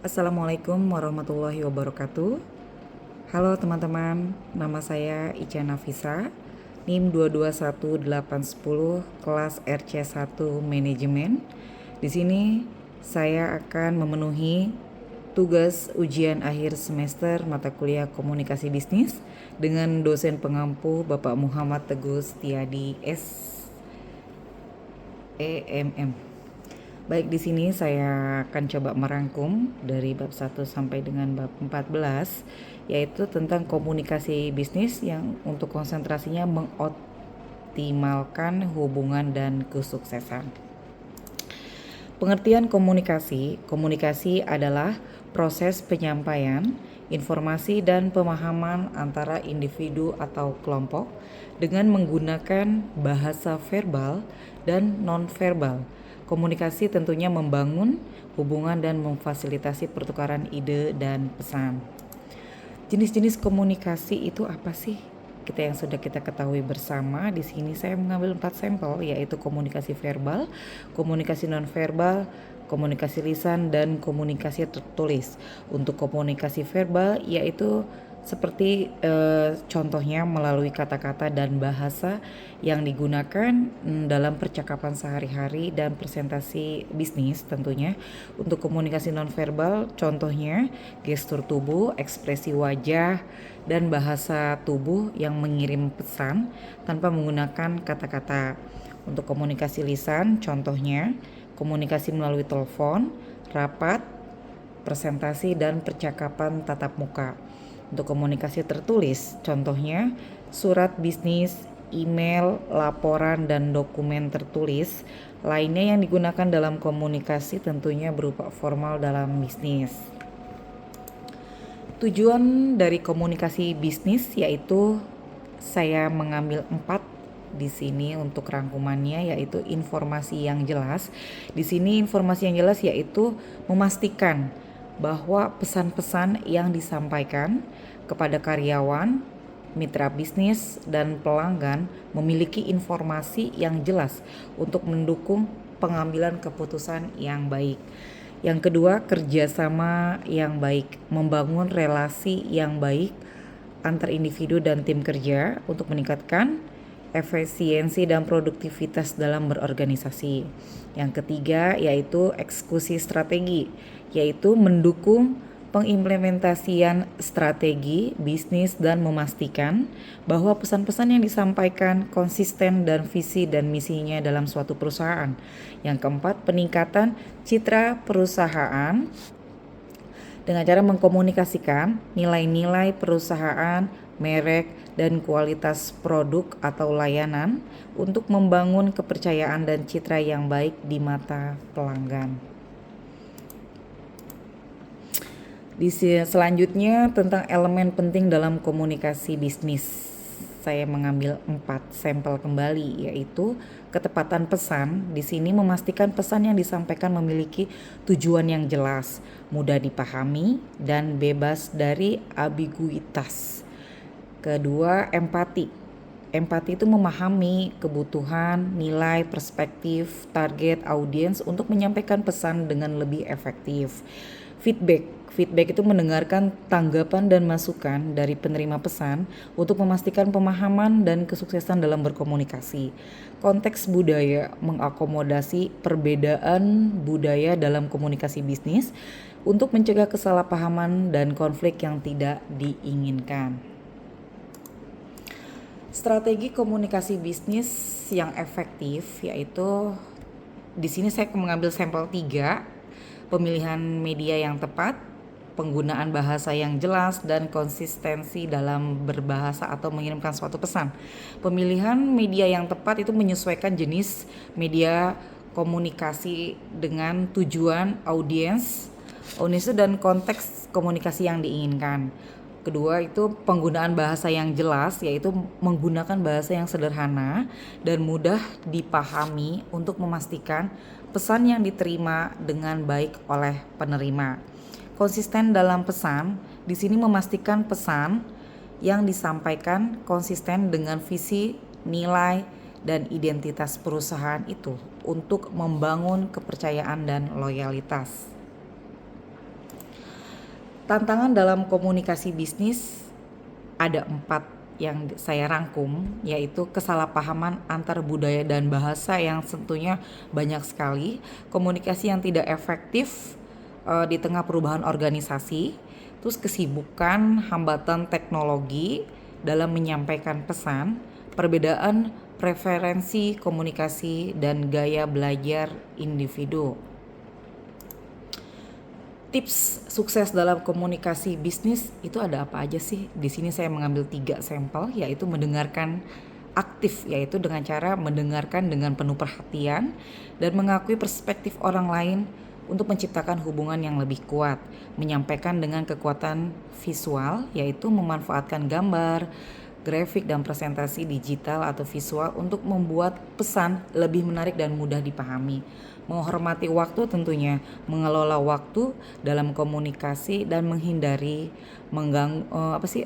Assalamualaikum warahmatullahi wabarakatuh. Halo teman-teman, nama saya Ica Nafisa, NIM 221810, kelas RC1 Manajemen. Di sini saya akan memenuhi tugas ujian akhir semester mata kuliah Komunikasi Bisnis dengan dosen pengampu Bapak Muhammad Teguh Setiadi SEMM. Baik, di sini saya akan coba merangkum dari bab 1 sampai dengan bab 14, yaitu tentang komunikasi bisnis yang untuk konsentrasinya mengoptimalkan hubungan dan kesuksesan. Pengertian komunikasi. Komunikasi adalah proses penyampaian informasi dan pemahaman antara individu atau kelompok dengan menggunakan bahasa verbal dan non-verbal. Komunikasi tentunya membangun hubungan dan memfasilitasi pertukaran ide dan pesan. Jenis-jenis komunikasi itu apa sih? Yang sudah kita ketahui bersama, di sini saya mengambil 4 sampel, yaitu komunikasi verbal, komunikasi nonverbal, komunikasi lisan, dan komunikasi tertulis. Untuk komunikasi verbal yaitu seperti contohnya melalui kata-kata dan bahasa yang digunakan dalam percakapan sehari-hari dan presentasi bisnis tentunya. Untuk komunikasi nonverbal contohnya gestur tubuh, ekspresi wajah, dan bahasa tubuh yang mengirim pesan tanpa menggunakan kata-kata. Untuk komunikasi lisan contohnya komunikasi melalui telepon, rapat, presentasi, dan percakapan tatap muka. Untuk komunikasi tertulis contohnya surat bisnis, email, laporan, dan dokumen tertulis lainnya yang digunakan dalam komunikasi tentunya berupa formal dalam bisnis. Tujuan dari komunikasi bisnis yaitu saya mengambil 4 di sini untuk rangkumannya, yaitu informasi yang jelas. Di sini informasi yang jelas yaitu memastikan bahwa pesan-pesan yang disampaikan kepada karyawan, mitra bisnis, dan pelanggan memiliki informasi yang jelas untuk mendukung pengambilan keputusan yang baik. Yang kedua, kerjasama yang baik, membangun relasi yang baik antar individu dan tim kerja untuk meningkatkan efisiensi dan produktivitas dalam berorganisasi. Yang ketiga yaitu eksekusi strategi, yaitu mendukung pengimplementasian strategi bisnis dan memastikan bahwa pesan-pesan yang disampaikan konsisten dan visi dan misinya dalam suatu perusahaan. Yang keempat, peningkatan citra perusahaan dengan cara mengkomunikasikan nilai-nilai perusahaan, merek, dan kualitas produk atau layanan untuk membangun kepercayaan dan citra yang baik di mata pelanggan. Selanjutnya tentang elemen penting dalam komunikasi bisnis. Saya mengambil 4 sampel kembali, yaitu ketepatan pesan. Di sini memastikan pesan yang disampaikan memiliki tujuan yang jelas, mudah dipahami, dan bebas dari ambiguitas. Kedua, empati. Empati itu memahami kebutuhan, nilai, perspektif, target audiens untuk menyampaikan pesan dengan lebih efektif. Feedback itu mendengarkan tanggapan dan masukan dari penerima pesan untuk memastikan pemahaman dan kesuksesan dalam berkomunikasi. Konteks budaya, mengakomodasi perbedaan budaya dalam komunikasi bisnis untuk mencegah kesalahpahaman dan konflik yang tidak diinginkan. Strategi komunikasi bisnis yang efektif yaitu di sini saya mengambil sampel 3, pemilihan media yang tepat, penggunaan bahasa yang jelas, dan konsistensi dalam berbahasa atau mengirimkan suatu pesan. Pemilihan media yang tepat itu menyesuaikan jenis media komunikasi dengan tujuan audiens dan konteks komunikasi yang diinginkan. Kedua itu penggunaan bahasa yang jelas, yaitu menggunakan bahasa yang sederhana dan mudah dipahami untuk memastikan pesan yang diterima dengan baik oleh penerima. Konsisten dalam pesan, di sini memastikan pesan yang disampaikan konsisten dengan visi, nilai, dan identitas perusahaan itu untuk membangun kepercayaan dan loyalitas. Tantangan dalam komunikasi bisnis ada 4 yang saya rangkum, yaitu kesalahpahaman antar budaya dan bahasa yang tentunya banyak sekali, komunikasi yang tidak efektif di tengah perubahan organisasi, terus kesibukan, hambatan teknologi dalam menyampaikan pesan, perbedaan preferensi komunikasi dan gaya belajar individu. Tips sukses dalam komunikasi bisnis itu ada apa aja sih? Di sini saya mengambil 3 sampel, yaitu mendengarkan aktif, yaitu dengan cara mendengarkan dengan penuh perhatian dan mengakui perspektif orang lain untuk menciptakan hubungan yang lebih kuat, menyampaikan dengan kekuatan visual, yaitu memanfaatkan gambar, grafik dan presentasi digital atau visual untuk membuat pesan lebih menarik dan mudah dipahami. Menghormati waktu tentunya, mengelola waktu dalam komunikasi dan menghindari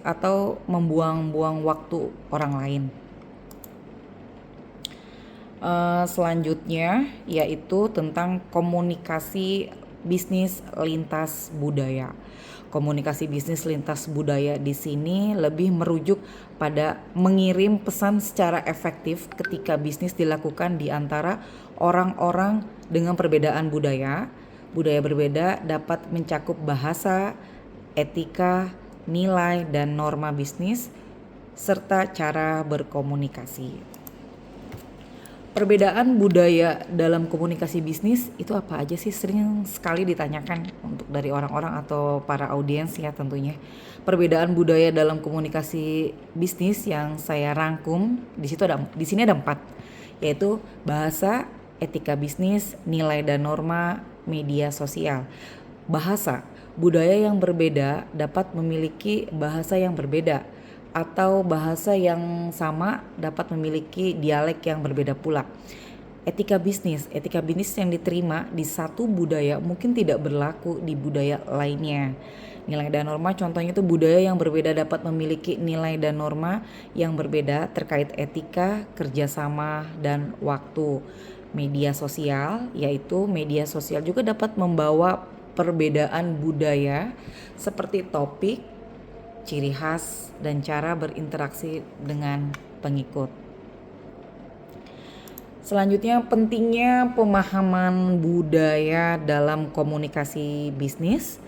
atau membuang-buang waktu orang lain. Selanjutnya yaitu tentang komunikasi bisnis lintas budaya. Komunikasi bisnis lintas budaya di sini lebih merujuk pada mengirim pesan secara efektif ketika bisnis dilakukan di antara orang-orang dengan perbedaan budaya. Budaya berbeda dapat mencakup bahasa, etika, nilai, dan norma bisnis, serta cara berkomunikasi. Perbedaan budaya dalam komunikasi bisnis itu apa aja sih? Sering sekali ditanyakan untuk dari orang-orang atau para audiens ya tentunya. Perbedaan budaya dalam komunikasi bisnis yang saya rangkum di sini ada 4, yaitu bahasa, etika bisnis, nilai dan norma, media sosial. Bahasa, budaya yang berbeda dapat memiliki bahasa yang berbeda, atau bahasa yang sama dapat memiliki dialek yang berbeda pula. Etika bisnis yang diterima di satu budaya mungkin tidak berlaku di budaya lainnya. Nilai dan norma contohnya itu budaya yang berbeda dapat memiliki nilai dan norma yang berbeda terkait etika, kerjasama, dan waktu. Media sosial, yaitu media sosial juga dapat membawa perbedaan budaya seperti topik, ciri khas, dan cara berinteraksi dengan pengikut. Selanjutnya, pentingnya pemahaman budaya dalam komunikasi bisnis.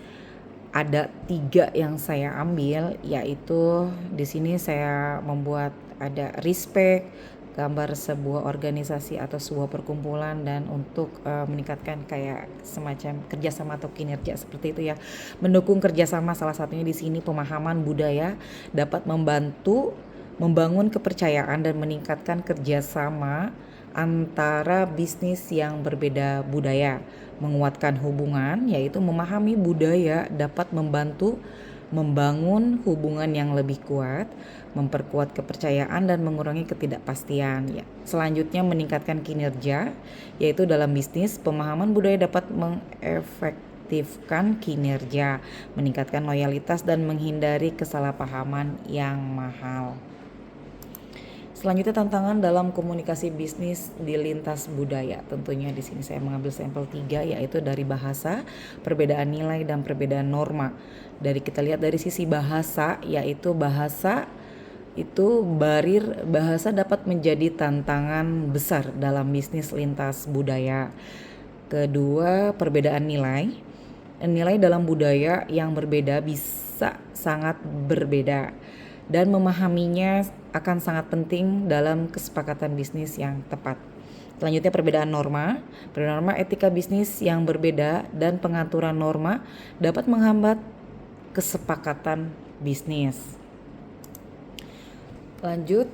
Ada 3 yang saya ambil, yaitu di sini saya membuat ada respect, gambar sebuah organisasi atau sebuah perkumpulan, dan untuk meningkatkan kayak semacam kerjasama atau kinerja seperti itu ya. Mendukung kerjasama, salah satunya di sini pemahaman budaya dapat membantu membangun kepercayaan dan meningkatkan kerjasama antara bisnis yang berbeda budaya. Menguatkan hubungan, yaitu memahami budaya dapat membantu membangun hubungan yang lebih kuat, memperkuat kepercayaan dan mengurangi ketidakpastian. Ya. Selanjutnya meningkatkan kinerja, yaitu dalam bisnis pemahaman budaya dapat mengefektifkan kinerja, meningkatkan loyalitas dan menghindari kesalahpahaman yang mahal. Selanjutnya tantangan dalam komunikasi bisnis di lintas budaya. Tentunya di sini saya mengambil sampel 3, yaitu dari bahasa, perbedaan nilai, dan perbedaan norma. Kita lihat dari sisi bahasa, yaitu bahasa dapat menjadi tantangan besar dalam bisnis lintas budaya. Kedua, perbedaan nilai. Nilai dalam budaya yang berbeda bisa sangat berbeda, dan memahaminya akan sangat penting dalam kesepakatan bisnis yang tepat. Selanjutnya perbedaan norma. Perbedaan norma, etika bisnis yang berbeda dan pengaturan norma dapat menghambat kesepakatan bisnis. Lanjut,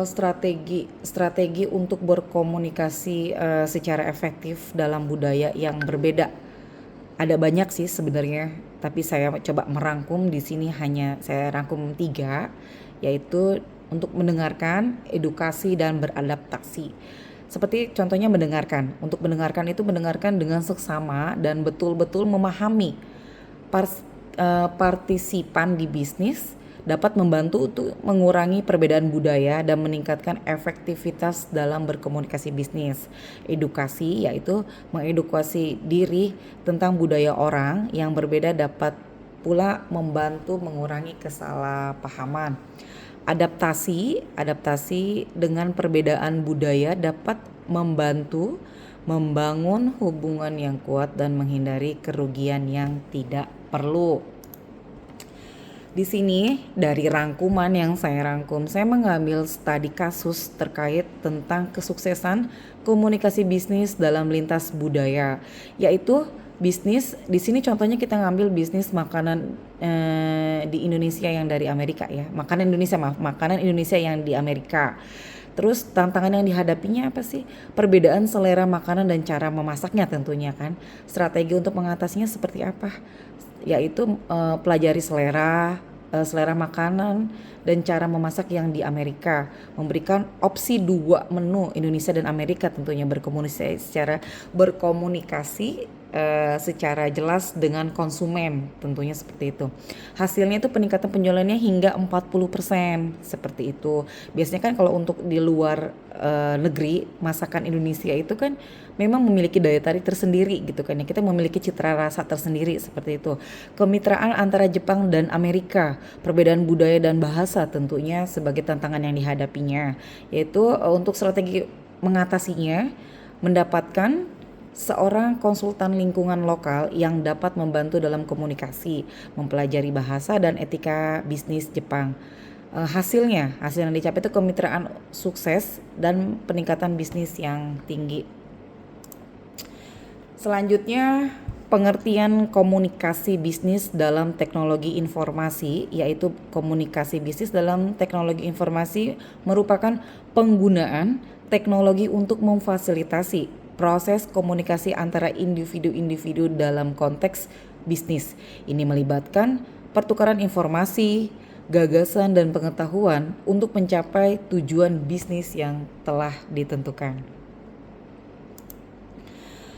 strategi untuk berkomunikasi secara efektif dalam budaya yang berbeda. Ada banyak sih sebenarnya, tapi saya coba merangkum di sini, hanya saya rangkum 3, yaitu untuk mendengarkan, edukasi, dan beradaptasi. Seperti contohnya mendengarkan. Untuk mendengarkan itu mendengarkan dengan seksama dan betul-betul memahami partisipan di bisnis, dapat membantu untuk mengurangi perbedaan budaya dan meningkatkan efektivitas dalam berkomunikasi bisnis. Edukasi, yaitu mengedukasi diri tentang budaya orang yang berbeda dapat pula membantu mengurangi kesalahpahaman. Adaptasi dengan perbedaan budaya dapat membantu membangun hubungan yang kuat dan menghindari kerugian yang tidak perlu. Di sini dari rangkuman yang saya rangkum, saya mengambil studi kasus terkait tentang kesuksesan komunikasi bisnis dalam lintas budaya, yaitu bisnis. Di sini contohnya kita ngambil bisnis makanan di Indonesia yang dari Amerika ya, makanan Indonesia yang di Amerika. Terus tantangan yang dihadapinya apa sih? Perbedaan selera makanan dan cara memasaknya tentunya kan. Strategi untuk mengatasinya seperti apa? Yaitu pelajari selera makanan dan cara memasak yang di Amerika. Memberikan opsi 2 menu Indonesia dan Amerika, tentunya berkomunikasi secara jelas dengan konsumen, tentunya seperti itu. Hasilnya itu peningkatan penjualannya hingga 40%, seperti itu. Biasanya kan kalau untuk di luar negeri, masakan Indonesia itu kan memang memiliki daya tarik tersendiri gitu kan ya. Kita memiliki citra rasa tersendiri seperti itu. Kemitraan antara Jepang dan Amerika, perbedaan budaya dan bahasa tentunya sebagai tantangan yang dihadapinya. Yaitu untuk strategi mengatasinya, mendapatkan seorang konsultan lingkungan lokal yang dapat membantu dalam komunikasi, mempelajari bahasa dan etika bisnis Jepang. Hasil yang dicapai itu kemitraan sukses dan peningkatan bisnis yang tinggi. Selanjutnya, pengertian komunikasi bisnis dalam teknologi informasi, yaitu komunikasi bisnis dalam teknologi informasi merupakan penggunaan teknologi untuk memfasilitasi proses komunikasi antara individu-individu dalam konteks bisnis. Ini melibatkan pertukaran informasi, gagasan, dan pengetahuan untuk mencapai tujuan bisnis yang telah ditentukan.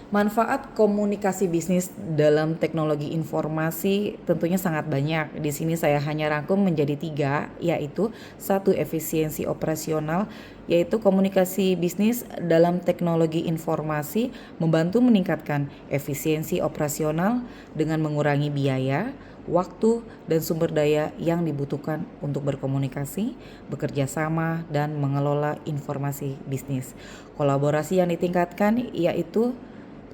Manfaat komunikasi bisnis dalam teknologi informasi tentunya sangat banyak. Di sini saya hanya rangkum menjadi 3, yaitu 1. Efisiensi operasional, yaitu komunikasi bisnis dalam teknologi informasi membantu meningkatkan efisiensi operasional dengan mengurangi biaya, waktu, dan sumber daya yang dibutuhkan untuk berkomunikasi, bekerja sama, dan mengelola informasi bisnis. Kolaborasi yang ditingkatkan yaitu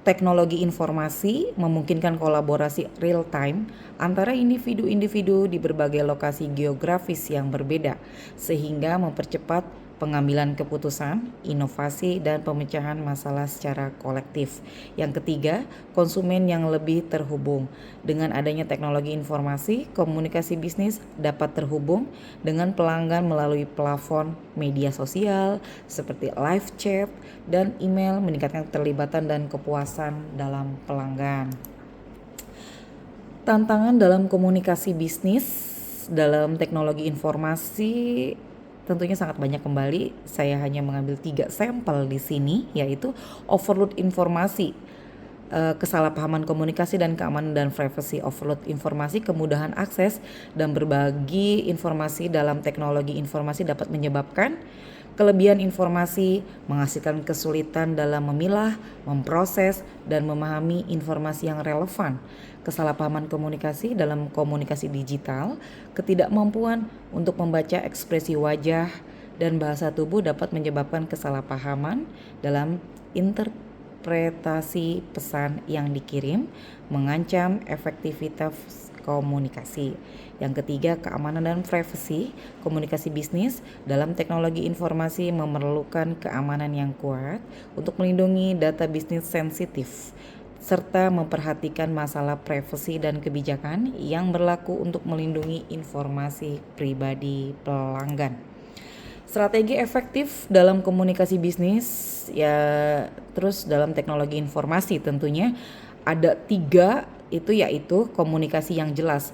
teknologi informasi memungkinkan kolaborasi real time antara individu-individu di berbagai lokasi geografis yang berbeda, sehingga mempercepat pengambilan keputusan, inovasi, dan pemecahan masalah secara kolektif. Yang ketiga, konsumen yang lebih terhubung. Dengan adanya teknologi informasi, komunikasi bisnis dapat terhubung dengan pelanggan melalui plafon media sosial seperti live chat dan email, meningkatkan keterlibatan dan kepuasan dalam pelanggan. Tantangan dalam komunikasi bisnis dalam teknologi informasi tentunya sangat banyak kembali. Saya hanya mengambil 3 sampel di sini, yaitu overload informasi, kesalahpahaman komunikasi dan keamanan dan privacy. Overload informasi, kemudahan akses dan berbagi informasi dalam teknologi informasi dapat menyebabkan kelebihan informasi, menghasilkan kesulitan dalam memilah, memproses, dan memahami informasi yang relevan. Kesalahpahaman komunikasi dalam komunikasi digital, ketidakmampuan untuk membaca ekspresi wajah dan bahasa tubuh dapat menyebabkan kesalahpahaman dalam interpretasi pesan yang dikirim, mengancam efektivitas komunikasi. Yang ketiga, keamanan dan privasi. Komunikasi bisnis dalam teknologi informasi memerlukan keamanan yang kuat untuk melindungi data bisnis sensitif, serta memperhatikan masalah privasi dan kebijakan yang berlaku untuk melindungi informasi pribadi pelanggan. Strategi efektif dalam komunikasi bisnis terus dalam teknologi informasi tentunya ada 3, itu yaitu komunikasi yang jelas.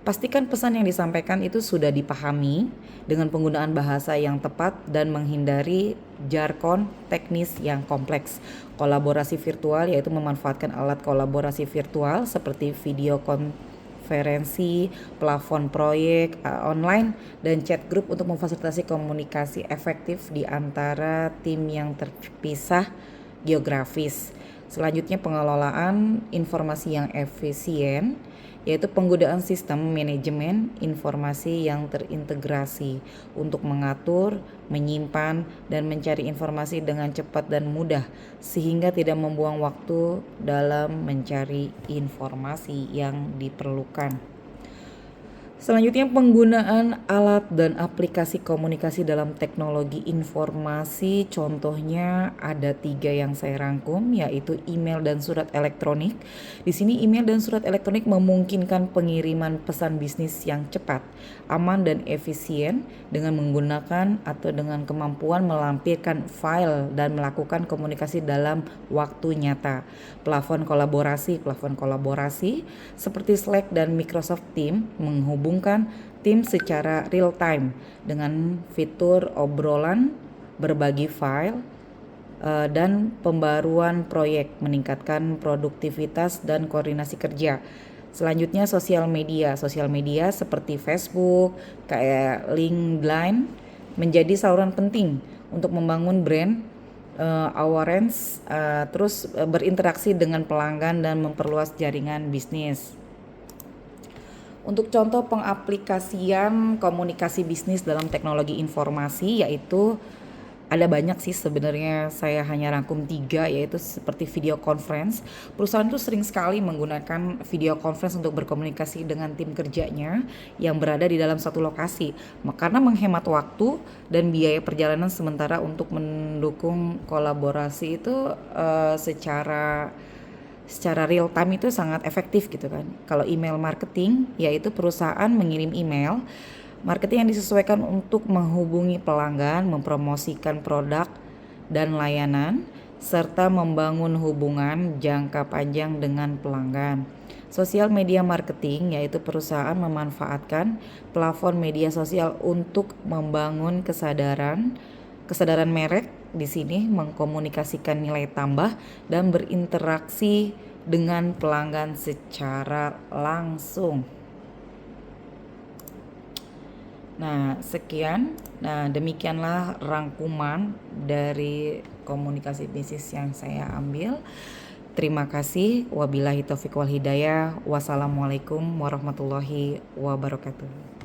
Pastikan pesan yang disampaikan itu sudah dipahami dengan penggunaan bahasa yang tepat dan menghindari jargon teknis yang kompleks. Kolaborasi virtual, yaitu memanfaatkan alat kolaborasi virtual seperti video konferensi, plafon proyek online, dan chat group untuk memfasilitasi komunikasi efektif di antara tim yang terpisah geografis. Selanjutnya pengelolaan informasi yang efisien, yaitu penggunaan sistem manajemen informasi yang terintegrasi untuk mengatur, menyimpan, dan mencari informasi dengan cepat dan mudah sehingga tidak membuang waktu dalam mencari informasi yang diperlukan. Selanjutnya penggunaan alat dan aplikasi komunikasi dalam teknologi informasi, contohnya ada 3 yang saya rangkum, yaitu email dan surat elektronik. Di sini email dan surat elektronik memungkinkan pengiriman pesan bisnis yang cepat, aman dan efisien dengan menggunakan atau dengan kemampuan melampirkan file dan melakukan komunikasi dalam waktu nyata. Platform kolaborasi seperti Slack dan Microsoft Teams menghubungkan tim secara real time dengan fitur obrolan, berbagi file, dan pembaruan proyek, meningkatkan produktivitas dan koordinasi kerja. Selanjutnya sosial media seperti Facebook, kayak LinkedIn menjadi saluran penting untuk membangun brand awareness, terus berinteraksi dengan pelanggan dan memperluas jaringan bisnis. Untuk contoh pengaplikasian komunikasi bisnis dalam teknologi informasi, yaitu ada banyak sih sebenarnya, saya hanya rangkum 3, yaitu seperti video conference. Perusahaan itu sering sekali menggunakan video conference untuk berkomunikasi dengan tim kerjanya yang berada di dalam satu lokasi, karena menghemat waktu dan biaya perjalanan, sementara untuk mendukung kolaborasi itu secara real time itu sangat efektif gitu kan. Kalau email marketing, yaitu perusahaan mengirim email marketing yang disesuaikan untuk menghubungi pelanggan, mempromosikan produk dan layanan, serta membangun hubungan jangka panjang dengan pelanggan. Sosial media marketing, yaitu perusahaan memanfaatkan platform media sosial untuk membangun kesadaran merek, di sini mengkomunikasikan nilai tambah dan berinteraksi dengan pelanggan secara langsung. Nah, sekian. Nah, demikianlah rangkuman dari komunikasi bisnis yang saya ambil. Terima kasih. Wabillahi taufiq wal hidayah. Wassalamualaikum warahmatullahi wabarakatuh.